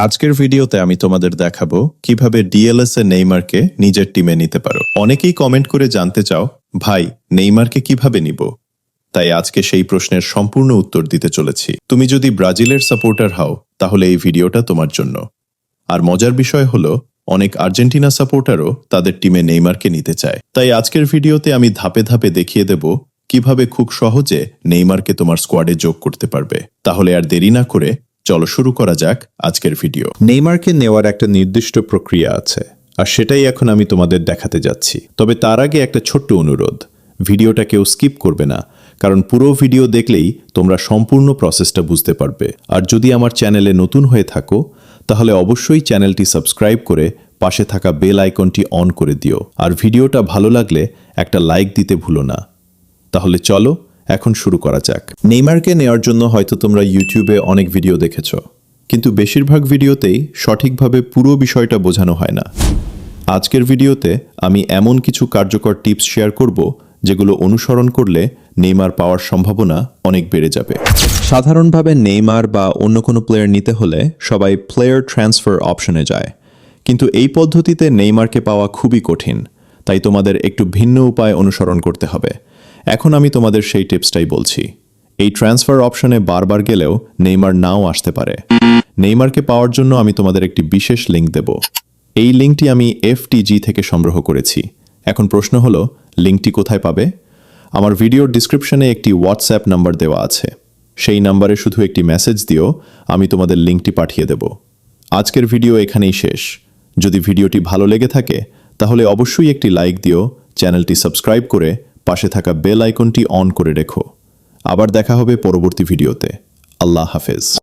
আজকের ভিডিওতে আমি তোমাদের দেখাবো কিভাবে ডিএলএস এ নেইমারকে নিজের টিমে নিতে পারো। অনেকেই কমেন্ট করে জানতে চাও, ভাই নেইমারকে কিভাবে নিব? তাই আজকে সেই প্রশ্নের সম্পূর্ণ উত্তর দিতে চলেছি। তুমি যদি ব্রাজিলের সাপোর্টার হও তাহলে এই ভিডিওটা তোমার জন্য। আর মজার বিষয় হলো, অনেক আর্জেন্টিনা সাপোর্টারও তাদের টিমে নেইমারকে নিতে চায়। তাই আজকের ভিডিওতে আমি ধাপে ধাপে দেখিয়ে দেব কিভাবে খুব সহজে নেইমারকে তোমার স্কোয়াডে যোগ করতে পারবে। তাহলে আর দেরি না করে চলো শুরু করা যাক আজকের ভিডিও। নেইমারকে নেওয়ার একটা নির্দিষ্ট প্রক্রিয়া আছে, আর সেটাই এখন আমি তোমাদের দেখাতে যাচ্ছি। তবে তার আগে একটা ছোট্ট অনুরোধ, ভিডিওটা কেউ স্কিপ করবে না, কারণ পুরো ভিডিও দেখলেই তোমরা সম্পূর্ণ প্রসেসটা বুঝতে পারবে। আর যদি আমার চ্যানেলে নতুন হয়ে থাকো তাহলে অবশ্যই চ্যানেলটি সাবস্ক্রাইব করে পাশে থাকা বেল আইকনটি অন করে দিও। আর ভিডিওটা ভালো লাগলে একটা লাইক দিতে ভুলো না। তাহলে চলো এখন শুরু করা যাক। নেইমারকে নেওয়ার জন্য হয়তো তোমরা ইউটিউবে অনেক ভিডিও দেখেছ, কিন্তু বেশিরভাগ ভিডিওতেই সঠিকভাবে পুরো বিষয়টা বোঝানো হয় না। আজকের ভিডিওতে আমি এমন কিছু কার্যকর টিপস শেয়ার করব যেগুলো অনুসরণ করলে নেইমার পাওয়ার সম্ভাবনা অনেক বেড়ে যাবে। সাধারণভাবে নেইমার বা অন্য কোনো প্লেয়ার নিতে হলে সবাই প্লেয়ার ট্রান্সফার অপশনে যায়, কিন্তু এই পদ্ধতিতে নেইমারকে পাওয়া খুবই কঠিন। তাই তোমাদের একটু ভিন্ন উপায় অনুসরণ করতে হবে। এখন আমি তোমাদের সেই টিপসটাই বলছি। এই ট্রান্সফার অপশনে বারবার গেলেও নেইমার নাও আসতে পারে। নেইমারকে পাওয়ার জন্য আমি তোমাদের একটি বিশেষ লিঙ্ক দেব। এই লিঙ্কটি আমি FTG থেকে সংগ্রহ করেছি। এখন প্রশ্ন হলো, লিঙ্কটি কোথায় পাবে? আমার ভিডিওর ডিসক্রিপশনে একটি হোয়াটসঅ্যাপ নাম্বার দেওয়া আছে। সেই নাম্বারে শুধু একটি মেসেজ দিও, আমি তোমাদের লিঙ্কটি পাঠিয়ে দেব। আজকের ভিডিও এখানেই শেষ। যদি ভিডিওটি ভালো লেগে থাকে তাহলে অবশ্যই একটি লাইক দিও, চ্যানেলটি সাবস্ক্রাইব করে পাশে থাকা বেল আইকনটি অন করে রেখো। আবার দেখা হবে পরবর্তী ভিডিওতে। আল্লাহ হাফেজ।